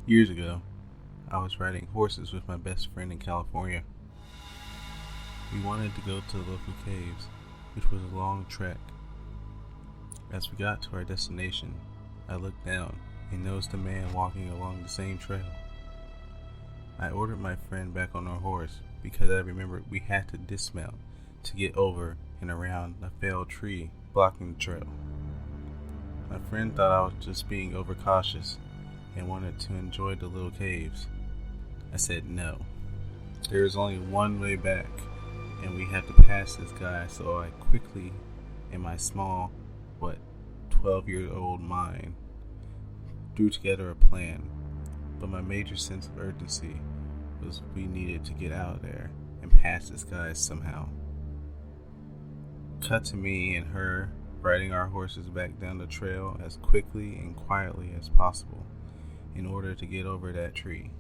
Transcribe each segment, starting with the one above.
Years ago, I was riding horses with my best friend in California. We wanted to go to the local caves, which was a long trek. As we got to our destination, I looked down and noticed a man walking along the same trail. I ordered my friend back on our horse because I remembered we had to dismount to get over and around a felled tree blocking the trail. My friend thought I was just being overcautious and wanted to enjoy the little caves. I said no. There is only one way back, and we had to pass this guy, so I quickly, in my small, 12-year-old mind, threw together a plan. But my major sense of urgency was we needed to get out of there and pass this guy somehow. Cut to me and her riding our horses back down the trail as quickly and quietly as possible in order to get over that tree.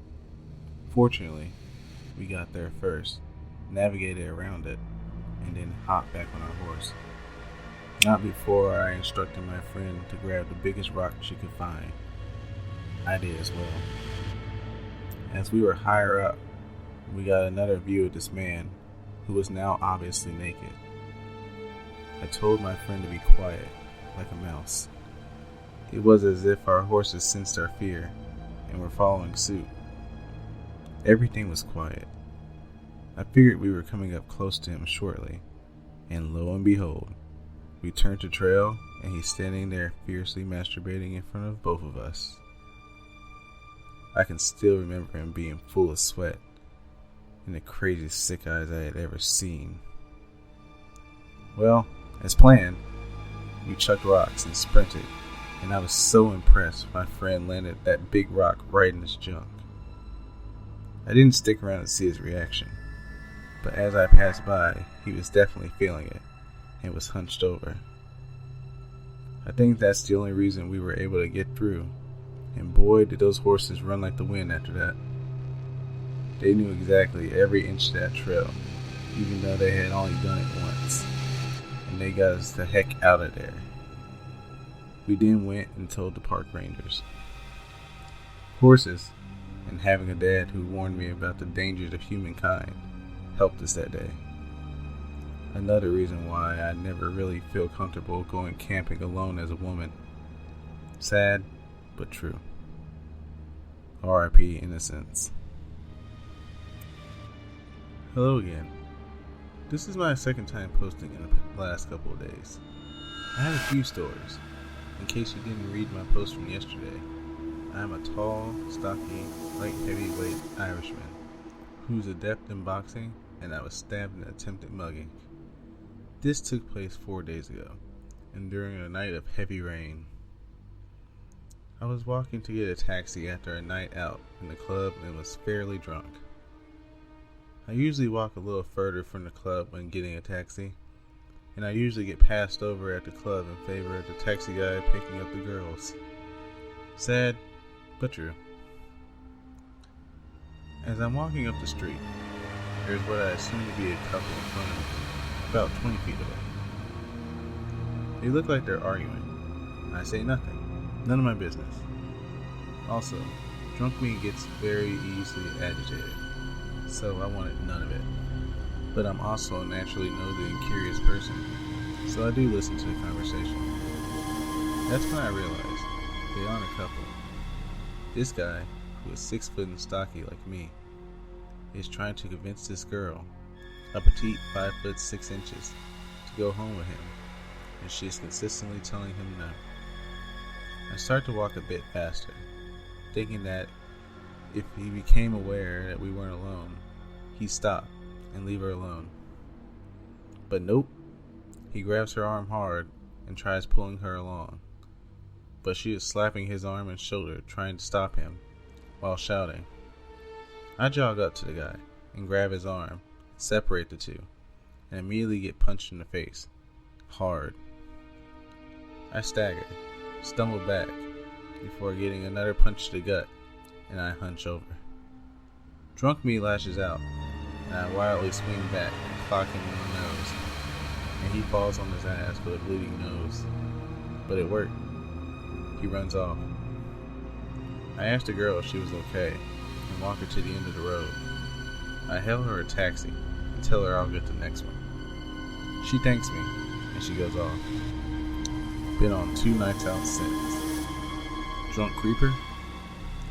Fortunately, we got there first, navigated around it, and then hopped back on our horse. Not before I instructed my friend to grab the biggest rock she could find. I did as well. As we were higher up, we got another view of this man, who was now obviously naked. I told my friend to be quiet, like a mouse. It was as if our horses sensed our fear and were following suit. Everything was quiet. I figured we were coming up close to him shortly, and lo and behold, we turned to trail and he's standing there fiercely masturbating in front of both of us. I can still remember him being full of sweat and the craziest sick eyes I had ever seen. Well, as planned, we chucked rocks and sprinted, and I was so impressed my friend landed that big rock right in his junk. I didn't stick around to see his reaction, but as I passed by, he was definitely feeling it and was hunched over. I think that's the only reason we were able to get through, and boy did those horses run like the wind after that. They knew exactly every inch of that trail, even though they had only done it once, and they got us the heck out of there. We then went and told the park rangers. Horses, and having a dad who warned me about the dangers of humankind, helped us that day. Another reason why I never really feel comfortable going camping alone as a woman. Sad, but true. R.I.P. innocence. Hello again. This is my second time posting in the last couple of days. I have a few stories. In case you didn't read my post from yesterday, I am a tall, stocky, light heavyweight Irishman who's adept in boxing, and I was stabbed in an attempted mugging. This took place 4 days ago, and during a night of heavy rain. I was walking to get a taxi after a night out in the club and was fairly drunk. I usually walk a little further from the club when getting a taxi, and I usually get passed over at the club in favor of the taxi guy picking up the girls. Sad, but true. As I'm walking up the street, there's what I assume to be a couple in front of me, about 20 feet away. They look like they're arguing. I say nothing. None of my business. Also, drunk me gets very easily agitated, so I wanted none of it. But I'm also a naturally nosy and curious person, so I do listen to the conversation. That's when I realized they aren't a couple. This guy, who is 6 foot and stocky like me, is trying to convince this girl, a petite 5 foot 6 inches, to go home with him, and she is consistently telling him no. I start to walk a bit faster, thinking that if he became aware that we weren't alone, he'd stop and leave her alone. But nope, he grabs her arm hard and tries pulling her along, but she is slapping his arm and shoulder trying to stop him, while shouting. I jog up to the guy and grab his arm, separate the two, and immediately get punched in the face. Hard. I stagger, stumble back, before getting another punch to the gut, and I hunch over. Drunk me lashes out, and I wildly swing back and clock him in the nose, and he falls on his ass with a bleeding nose. But it worked. He runs off. I asked the girl if she was okay and walk her to the end of the road. I hail her a taxi and tell her I'll get the next one. She thanks me and she goes off. Been on 2 nights out since. Drunk creeper?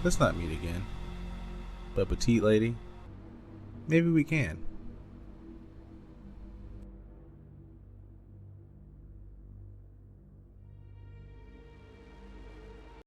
Let's not meet again. But petite lady? Maybe we can.